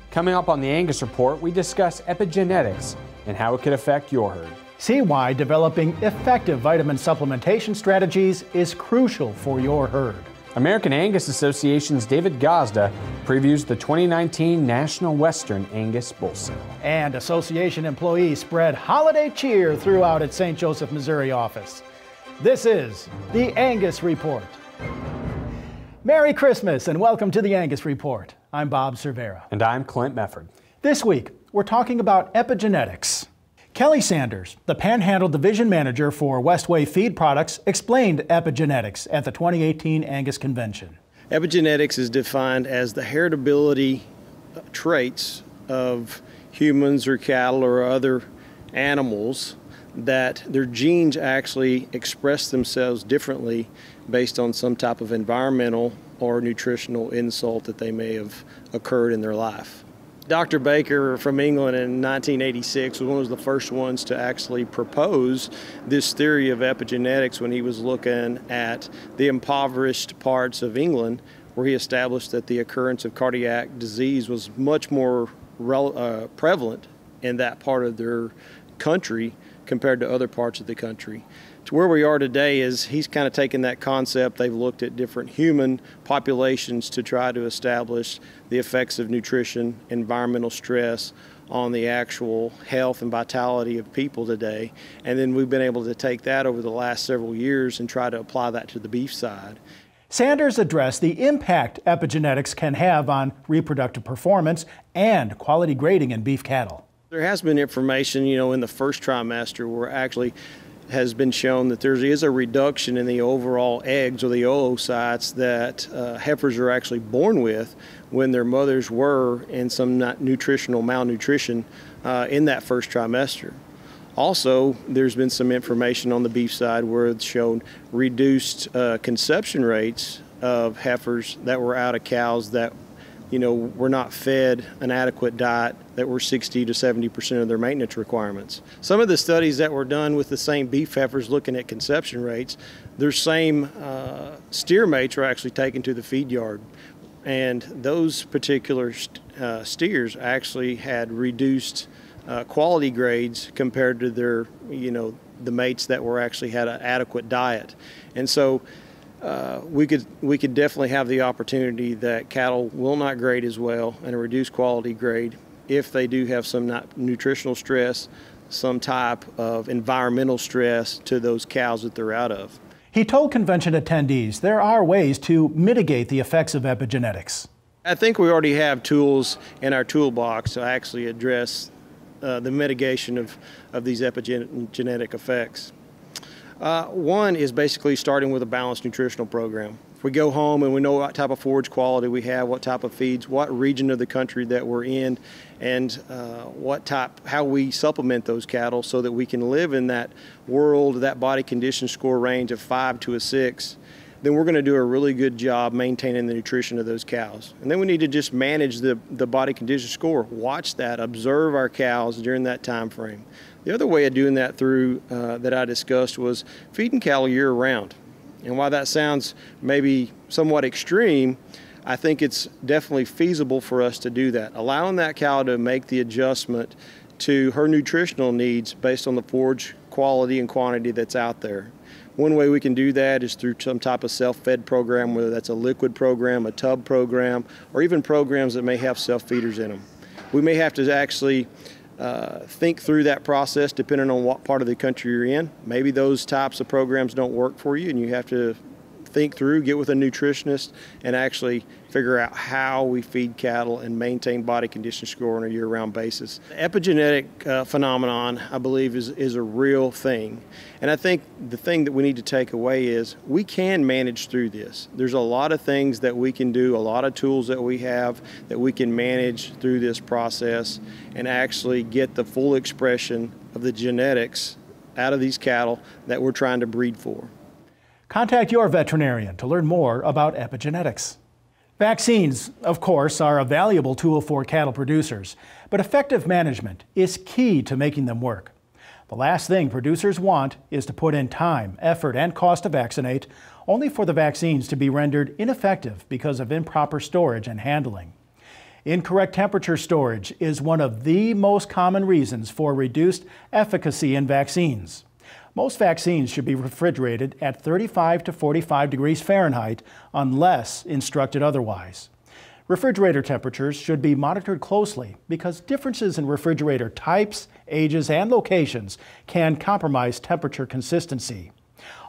Coming up on the Angus Report, we discuss epigenetics and how it could affect your herd. See why developing effective vitamin supplementation strategies is crucial for your herd. American Angus Association's David Gazda previews the 2019 National Western Angus Bull Sale. And association employees spread holiday cheer throughout its St. Joseph, Missouri office. This is the Angus Report. Merry Christmas and welcome to the Angus Report. I'm Bob Cervera. And I'm Clint Mefford. This week, we're talking about epigenetics. Kelly Sanders, the Panhandle Division Manager for Westway Feed Products, explained epigenetics at the 2018 Angus Convention. Epigenetics is defined as the heritability traits of humans or cattle or other animals that their genes actually express themselves differently based on some type of environmental or nutritional insult that they may have occurred in their life. Dr. Baker from England in 1986 was one of the first ones to actually propose this theory of epigenetics when he was looking at the impoverished parts of England, where he established that the occurrence of cardiac disease was much more prevalent in that part of their country compared to other parts of the country. To where we are today is he's kind of taken that concept. They've looked at different human populations to try to establish the effects of nutrition, environmental stress on the actual health and vitality of people today. And then we've been able to take that over the last several years and try to apply that to the beef side. Sanders addressed the impact epigenetics can have on reproductive performance and quality grading in beef cattle. There has been information, in the first trimester where actually has been shown that there is a reduction in the overall eggs or the oocytes that heifers are actually born with when their mothers were in some nutritional malnutrition in that first trimester. Also, there's been some information on the beef side where it's shown reduced conception rates of heifers that were out of cows that were not fed an adequate diet that were 60 to 70% of their maintenance requirements. Some of the studies that were done with the same beef heifers looking at conception rates, their same steer mates were actually taken to the feed yard. And those particular steers actually had reduced quality grades compared to their, the mates that were actually had an adequate diet. And so we could definitely have the opportunity that cattle will not grade as well and a reduced quality grade if they do have some nutritional stress, some type of environmental stress to those cows that they're out of. He told convention attendees there are ways to mitigate the effects of epigenetics. I think we already have tools in our toolbox to actually address the mitigation of these epigenetic effects. One is basically starting with a balanced nutritional program. If we go home and we know what type of forage quality we have, what type of feeds, what region of the country that we're in, and how we supplement those cattle so that we can live in that world, that body condition score range of 5 to a 6, then we're going to do a really good job maintaining the nutrition of those cows. And then we need to just manage the body condition score, watch that, observe our cows during that time frame. The other way of doing that through that I discussed was feeding cattle year round. And while that sounds maybe somewhat extreme, I think it's definitely feasible for us to do that, allowing that cow to make the adjustment to her nutritional needs based on the forage quality and quantity that's out there. One way we can do that is through some type of self-fed program, whether that's a liquid program, a tub program, or even programs that may have self-feeders in them. We may have to actually think through that process depending on what part of the country you're in. Maybe those types of programs don't work for you and you have to think through, get with a nutritionist, and actually figure out how we feed cattle and maintain body condition score on a year-round basis. The epigenetic phenomenon, I believe, is a real thing. And I think the thing that we need to take away is we can manage through this. There's a lot of things that we can do, a lot of tools that we have that we can manage through this process and actually get the full expression of the genetics out of these cattle that we're trying to breed for. Contact your veterinarian to learn more about epigenetics. Vaccines, of course, are a valuable tool for cattle producers, but effective management is key to making them work. The last thing producers want is to put in time, effort, and cost to vaccinate, only for the vaccines to be rendered ineffective because of improper storage and handling. Incorrect temperature storage is one of the most common reasons for reduced efficacy in vaccines. Most vaccines should be refrigerated at 35 to 45 degrees Fahrenheit unless instructed otherwise. Refrigerator temperatures should be monitored closely because differences in refrigerator types, ages, and locations can compromise temperature consistency.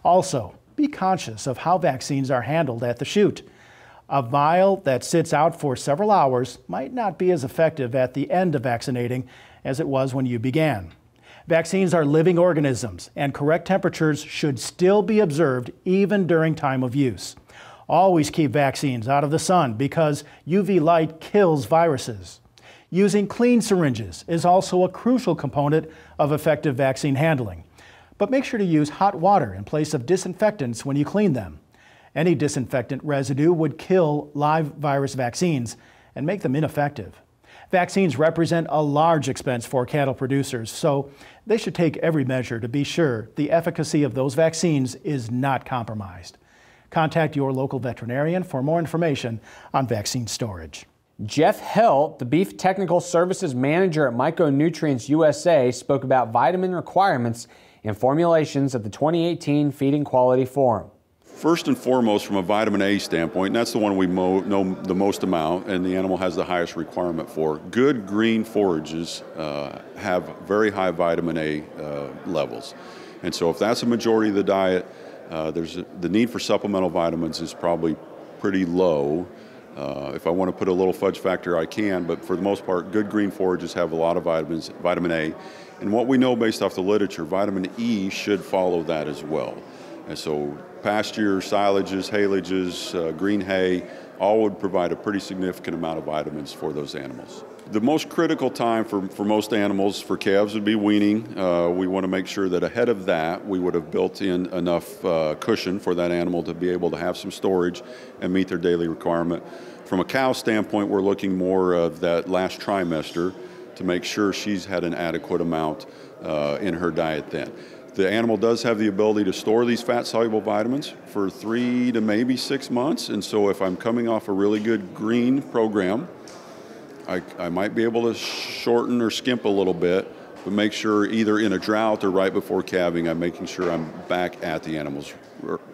Also, be conscious of how vaccines are handled at the chute. A vial that sits out for several hours might not be as effective at the end of vaccinating as it was when you began. Vaccines are living organisms, and correct temperatures should still be observed even during time of use. Always keep vaccines out of the sun because UV light kills viruses. Using clean syringes is also a crucial component of effective vaccine handling. But make sure to use hot water in place of disinfectants when you clean them. Any disinfectant residue would kill live virus vaccines and make them ineffective. Vaccines represent a large expense for cattle producers, so they should take every measure to be sure the efficacy of those vaccines is not compromised. Contact your local veterinarian for more information on vaccine storage. Jeff Heldt, the Beef Technical Services Manager at Micronutrients USA, spoke about vitamin requirements and formulations at the 2018 Feeding Quality Forum. First and foremost, from a vitamin A standpoint, and that's the one we know the most amount and the animal has the highest requirement for, good green forages have very high vitamin A levels. And so if that's a majority of the diet, the need for supplemental vitamins is probably pretty low. If I want to put a little fudge factor, I can, but for the most part, good green forages have a lot of vitamin A. And what we know based off the literature, vitamin E should follow that as well. And so pasture, silages, haylages, green hay, all would provide a pretty significant amount of vitamins for those animals. The most critical time for most animals, for calves, would be weaning. We want to make sure that ahead of that, we would have built in enough cushion for that animal to be able to have some storage and meet their daily requirement. From a cow standpoint, we're looking more of that last trimester to make sure she's had an adequate amount in her diet then. The animal does have the ability to store these fat-soluble vitamins for 3 to maybe 6 months, and so if I'm coming off a really good green program, I might be able to shorten or skimp a little bit, but make sure either in a drought or right before calving, I'm making sure I'm back at the animal's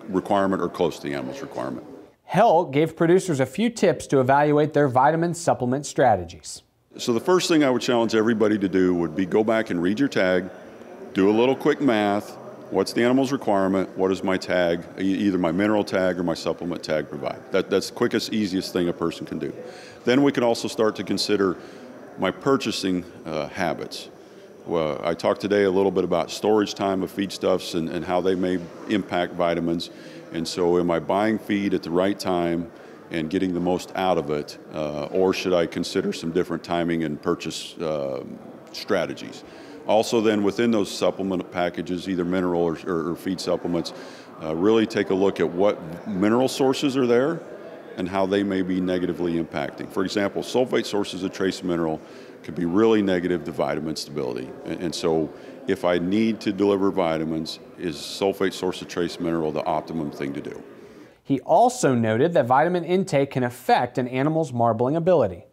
requirement or close to the animal's requirement. Heldt gave producers a few tips to evaluate their vitamin supplement strategies. So the first thing I would challenge everybody to do would be go back and read your tag, do a little quick math. What's the animal's requirement? What does my tag, either my mineral tag or my supplement tag, provide? That's the quickest, easiest thing a person can do. Then we can also start to consider my purchasing habits. Well, I talked today a little bit about storage time of feedstuffs and how they may impact vitamins. And so am I buying feed at the right time and getting the most out of it? Or should I consider some different timing and purchase strategies? Also then within those supplement packages, either mineral or feed supplements, really take a look at what mineral sources are there and how they may be negatively impacting. For example, sulfate sources of trace mineral could be really negative to vitamin stability. And so if I need to deliver vitamins, is sulfate source of trace mineral the optimum thing to do? He also noted that vitamin intake can affect an animal's marbling ability.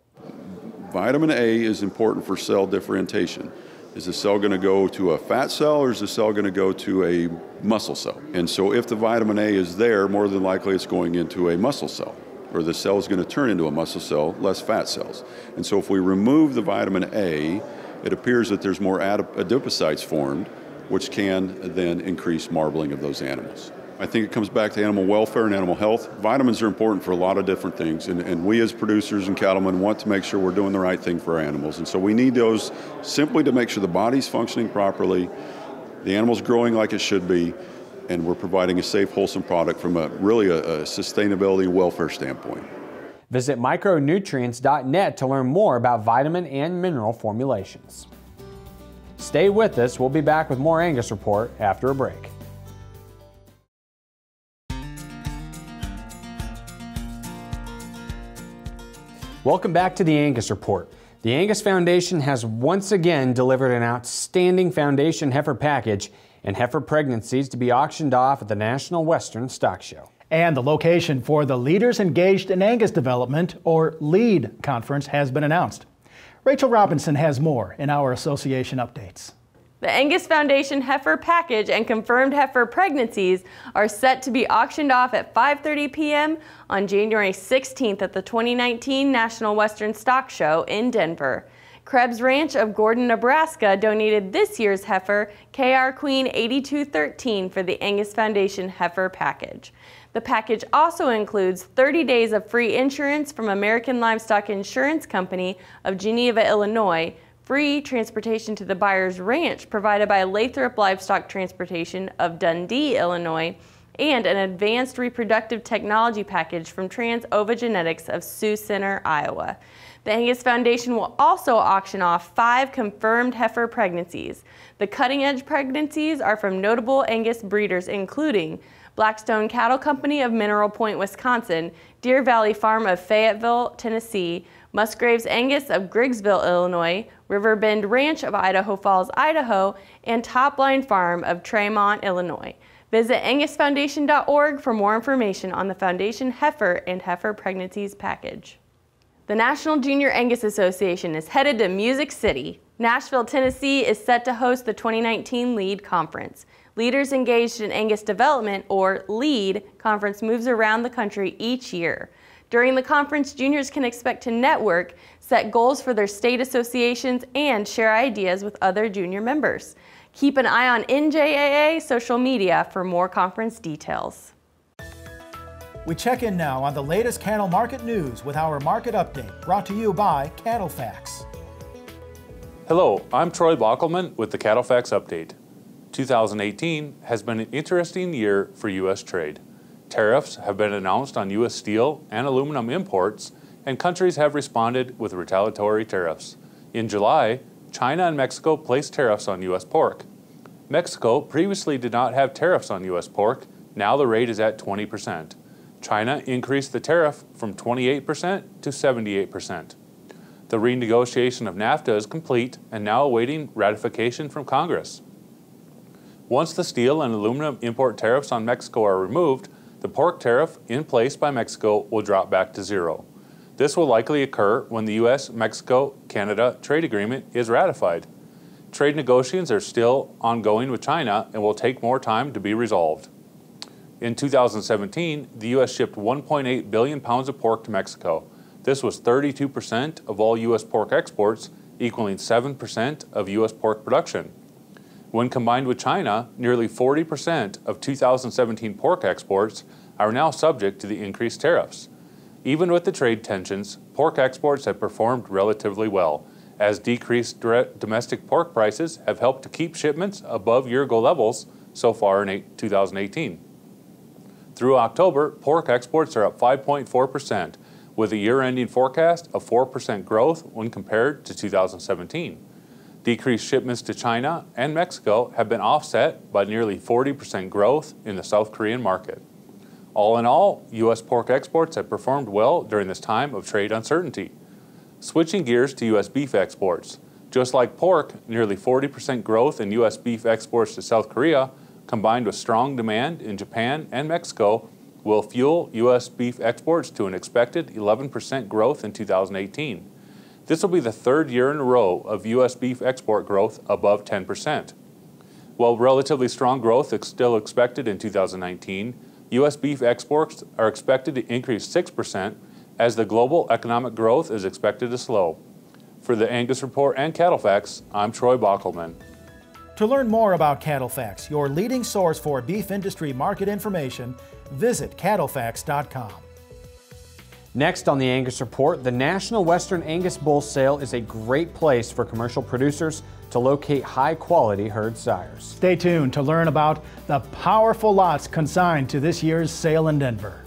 Vitamin A is important for cell differentiation. Is the cell going to go to a fat cell or is the cell going to go to a muscle cell? And so if the vitamin A is there, more than likely it's going into a muscle cell, or the cell is going to turn into a muscle cell, less fat cells. And so if we remove the vitamin A, it appears that there's more adipocytes formed, which can then increase marbling of those animals. I think it comes back to animal welfare and animal health. Vitamins are important for a lot of different things, and we as producers and cattlemen want to make sure we're doing the right thing for our animals. And so we need those simply to make sure the body's functioning properly, the animal's growing like it should be, and we're providing a safe, wholesome product from really a sustainability and welfare standpoint. Visit micronutrients.net to learn more about vitamin and mineral formulations. Stay with us. We'll be back with more Angus Report after a break. Welcome back to the Angus Report. The Angus Foundation has once again delivered an outstanding foundation heifer package and heifer pregnancies to be auctioned off at the National Western Stock Show. And the location for the Leaders Engaged in Angus Development, or LEAD, conference has been announced. Rachel Robinson has more in our association updates. The Angus Foundation heifer package and confirmed heifer pregnancies are set to be auctioned off at 5:30 p.m. on January 16th at the 2019 National Western Stock Show in Denver. Krebs Ranch of Gordon, Nebraska donated this year's heifer, KR Queen 8213, for the Angus Foundation heifer package. The package also includes 30 days of free insurance from American Livestock Insurance Company of Geneva, Illinois, free transportation to the buyer's ranch provided by Lathrop Livestock Transportation of Dundee, Illinois, and an advanced reproductive technology package from Epigenetics of Sioux Center, Iowa. The Angus Foundation will also auction off 5 confirmed heifer pregnancies. The cutting-edge pregnancies are from notable Angus breeders, including Blackstone Cattle Company of Mineral Point, Wisconsin, Deer Valley Farm of Fayetteville, Tennessee, Musgraves Angus of Griggsville, Illinois, Riverbend Ranch of Idaho Falls, Idaho, and Topline Farm of Tremont, Illinois. Visit angusfoundation.org for more information on the Foundation Heifer and Heifer Pregnancies package. The National Junior Angus Association is headed to Music City. Nashville, Tennessee is set to host the 2019 LEAD Conference. Leaders Engaged in Angus Development, or LEAD, conference moves around the country each year. During the conference, juniors can expect to network, set goals for their state associations, and share ideas with other junior members. Keep an eye on NJAA social media for more conference details. We check in now on the latest cattle market news with our market update, brought to you by Cattle Facts. Hello, I'm Troy Bockelman with the Cattle Facts Update. 2018 has been an interesting year for U.S. trade. Tariffs have been announced on U.S. steel and aluminum imports, and countries have responded with retaliatory tariffs. In July, China and Mexico placed tariffs on U.S. pork. Mexico previously did not have tariffs on U.S. pork. Now the rate is at 20%. China increased the tariff from 28% to 78%. The renegotiation of NAFTA is complete and now awaiting ratification from Congress. Once the steel and aluminum import tariffs on Mexico are removed, the pork tariff in place by Mexico will drop back to zero. This will likely occur when the U.S.-Mexico-Canada trade agreement is ratified. Trade negotiations are still ongoing with China and will take more time to be resolved. In 2017, the U.S. shipped 1.8 billion pounds of pork to Mexico. This was 32% of all U.S. pork exports, equaling 7% of U.S. pork production. When combined with China, nearly 40% of 2017 pork exports are now subject to the increased tariffs. Even with the trade tensions, pork exports have performed relatively well, as decreased domestic pork prices have helped to keep shipments above year-ago levels so far in 2018. Through October, pork exports are up 5.4%, with a year-ending forecast of 4% growth when compared to 2017. Decreased shipments to China and Mexico have been offset by nearly 40% growth in the South Korean market. All in all, U.S. pork exports have performed well during this time of trade uncertainty. Switching gears to U.S. beef exports. Just like pork, nearly 40% growth in U.S. beef exports to South Korea, combined with strong demand in Japan and Mexico, will fuel U.S. beef exports to an expected 11% growth in 2018. This will be the third year in a row of U.S. beef export growth above 10%. While relatively strong growth is still expected in 2019, U.S. beef exports are expected to increase 6% as the global economic growth is expected to slow. For the Angus Report and Cattle Facts, I'm Troy Bockelman. To learn more about Cattle Facts, your leading source for beef industry market information, visit cattlefacts.com. Next on the Angus Report, the National Western Angus Bull Sale is a great place for commercial producers to locate high-quality herd sires. Stay tuned to learn about the powerful lots consigned to this year's sale in Denver.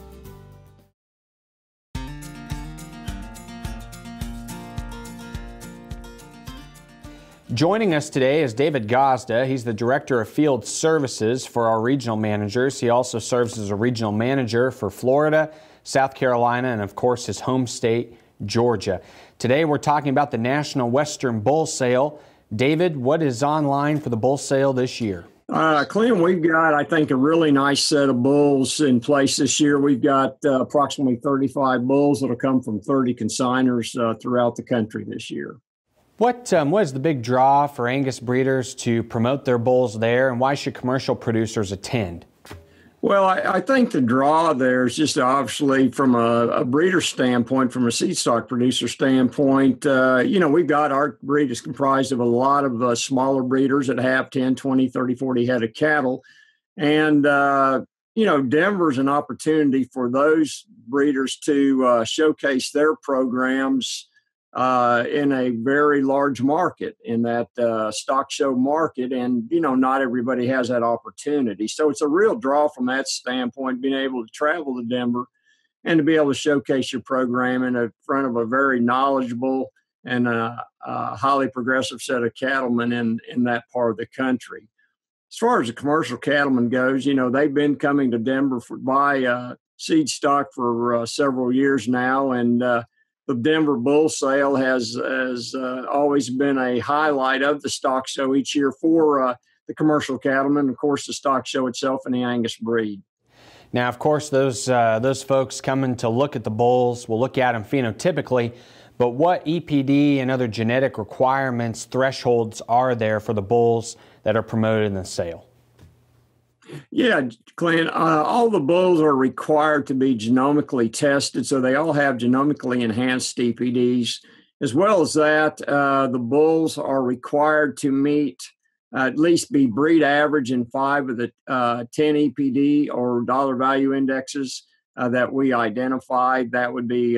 Joining us today is David Gazda. He's the Director of Field Services for our regional managers. He also serves as a regional manager for Florida, South Carolina, and of course his home state, Georgia. Today we're talking about the National Western Bull Sale. David, what is online for the Bull Sale this year? Clint, we've got, I think, a really nice set of bulls in place this year. We've got approximately 35 bulls that'll come from 30 consigners throughout the country this year. What is the big draw for Angus breeders to promote their bulls there, and why should commercial producers attend? Well, I think the draw there is just obviously from a breeder standpoint, from a seed stock producer standpoint. We've got our breed is comprised of a lot of smaller breeders that have 10, 20, 30, 40 head of cattle. And, Denver's an opportunity for those breeders to showcase their programs in a very large market, in that stock show market. And, not everybody has that opportunity. So it's a real draw from that standpoint, being able to travel to Denver and to be able to showcase your program in front of a very knowledgeable and highly progressive set of cattlemen in that part of the country. As far as the commercial cattleman goes, they've been coming to Denver to buy seed stock for several years now. And the Denver Bull Sale has always been a highlight of the stock show each year for the commercial cattlemen. Of course, the stock show itself and the Angus breed. Now, of course, those folks coming to look at the bulls will look at them phenotypically, but what EPD and other genetic requirements, thresholds are there for the bulls that are promoted in the sale? Yeah, Clint, all the bulls are required to be genomically tested, so they all have genomically enhanced EPDs. As well as that, the bulls are required to meet, at least be breed average in 5 of the 10 EPD or dollar value indexes that we identified. That would be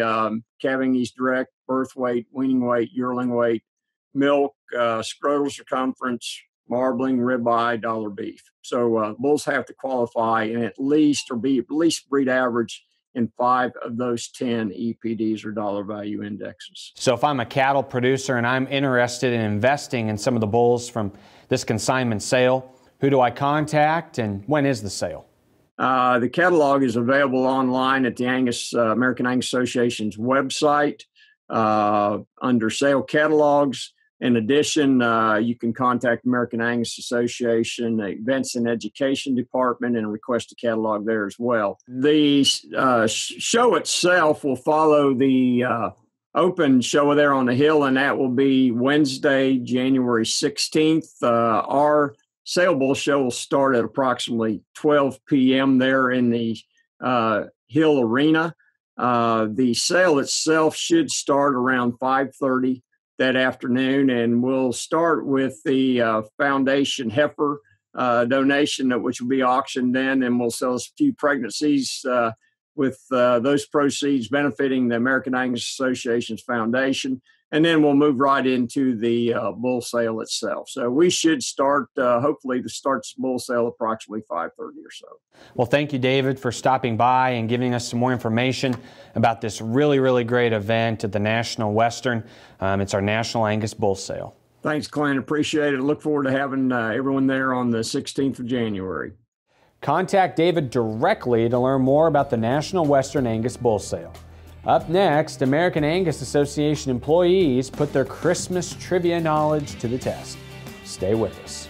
calving ease direct, birth weight, weaning weight, yearling weight, milk, scrotal circumference, marbling, ribeye, dollar beef. So bulls have to qualify and at least breed average in 5 of those 10 EPDs or dollar value indexes. So if I'm a cattle producer and I'm interested in investing in some of the bulls from this consignment sale, who do I contact and when is the sale? The catalog is available online at the American Angus Association's website under sale catalogs. In addition, you can contact American Angus Association Events and Education Department and request a catalog there as well. The show itself will follow the open show there on the hill, and that will be Wednesday, January 16th. Our sale bull show will start at approximately 12 p.m. there in the Hill Arena. The sale itself should start around 5:30 that afternoon, and we'll start with the foundation heifer donation, which will be auctioned in, and we'll sell a few pregnancies with those proceeds benefiting the American Angus Association's foundation. And then we'll move right into the bull sale itself. So we should start, hopefully, to start the bull sale approximately 5:30 or so. Well, thank you, David, for stopping by and giving us some more information about this really, really great event at the National Western. It's our National Angus Bull Sale. Thanks, Clint. Appreciate it. Look forward to having everyone there on the 16th of January. Contact David directly to learn more about the National Western Angus Bull Sale. Up next, American Angus Association employees put their Christmas trivia knowledge to the test. Stay with us.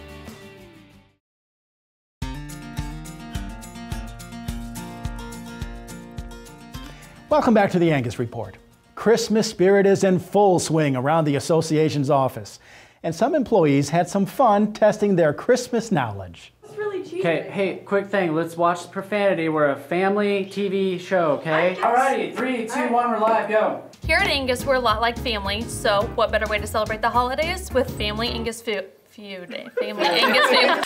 Welcome back to the Angus Report. Christmas spirit is in full swing around the association's office, and some employees had some fun testing their Christmas knowledge. Okay, hey, quick thing. Let's watch profanity. We're a family TV show, okay? Alrighty, 3, 2, 1, we're live, go. Here at Angus, we're a lot like family, so what better way to celebrate the holidays with Family Angus Food Day. Family Angus Food.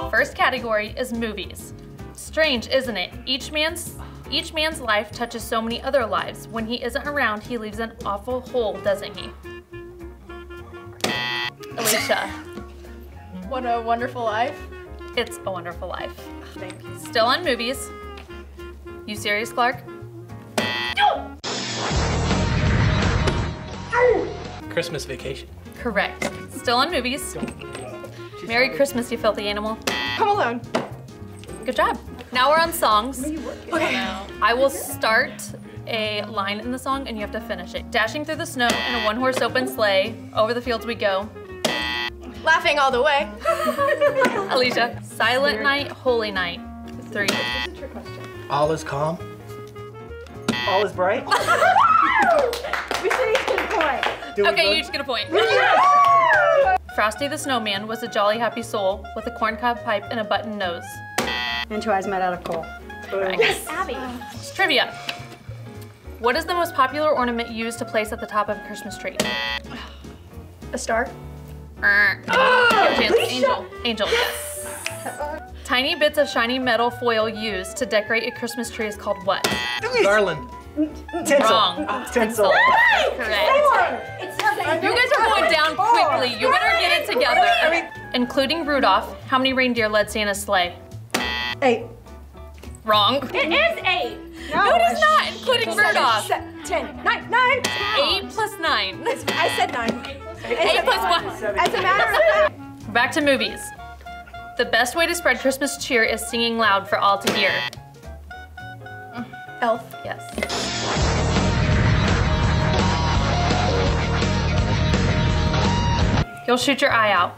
First category is movies. Strange, isn't it? Each man's life touches so many other lives. When he isn't around, he leaves an awful hole, doesn't he? Alicia. What a Wonderful Life. It's a Wonderful Life. Thank you. Still on movies. You serious, Clark? Christmas Vacation. Correct. Still on movies. Merry Christmas, you filthy animal. Home Alone. Good job. Now we're on songs. Okay. I will start a line in the song and you have to finish it. Dashing through the snow in a one-horse open sleigh, over the fields we go. Laughing all the way. Alicia. Silent night, holy night. 3. All is calm. All is bright. We should each get a point. Okay, you each get a point. Frosty the Snowman was a jolly happy soul with a corncob pipe and a button nose. And 2 eyes made out of coal. Yes. Abby. Trivia. What is the most popular ornament used to place at the top of a Christmas tree? A star. Angel. Angel, yes. Tiny bits of shiny metal foil used to decorate a Christmas tree is called what? Garland. Tinsel. Wrong. Tinsel. Correct. You guys are going down quickly. You better get it together. Including Rudolph, how many reindeer led Santa's sleigh? 8. Wrong. It is 8. No, it is not, including Rudolph. 10. 9. 8 plus 9. I said 9. 8 plus 1. As a matter of fact. Back to movies. The best way to spread Christmas cheer is singing loud for all to hear. Elf. Yes. You'll shoot your eye out.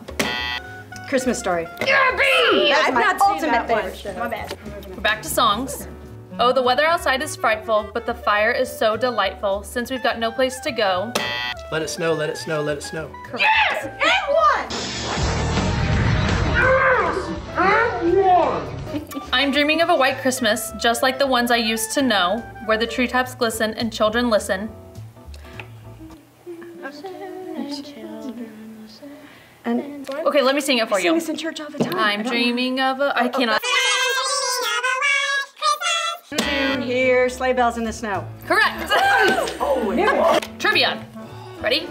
Christmas Story. That's my ultimate favorite. favorite. My bad. We're back to songs. Oh, the weather outside is frightful, but the fire is so delightful. Since we've got no place to go. Let it snow, let it snow, let it snow. Correct. Yes! And 1! I'm dreaming of a white Christmas, just like the ones I used to know, where the treetops glisten and children listen. And Okay, let me sing it for I sing you. this in church all the time. I'm dreaming of a... I cannot... To hear sleigh bells in the snow. Correct. Trivia. Ready?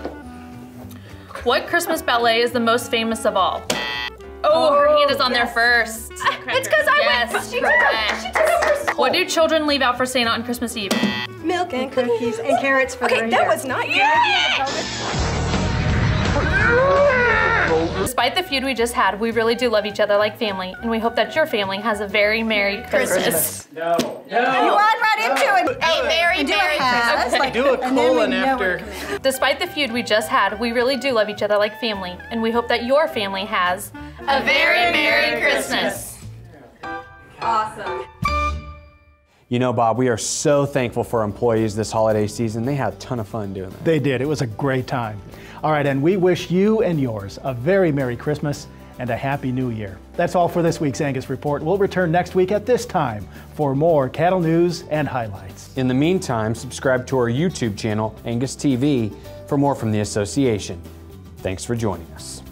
What Christmas ballet is the most famous of all? Oh, her hand is on there first. It's because I Yes, went. She correct. took over school. What do children leave out for Santa on Christmas Eve? Milk And cookies and carrots for the Okay, reindeer. that was not you. Despite the feud we just had, we really do love each other like family, and we hope that your family has a very Merry Christmas. No. You run right into it. A very And do a Merry has, Christmas. like- Do a and then colon we know after. Despite the feud we just had, we really do love each other like family, and we hope that your family has a very Merry Christmas. Awesome. You know, Bob, we are so thankful for our employees this holiday season. They had a ton of fun doing that. They did. It was a great time. All right, and we wish you and yours a very Merry Christmas and a Happy New Year. That's all for this week's Angus Report. We'll return next week at this time for more cattle news and highlights. In the meantime, subscribe to our YouTube channel, Angus TV, for more from the association. Thanks for joining us.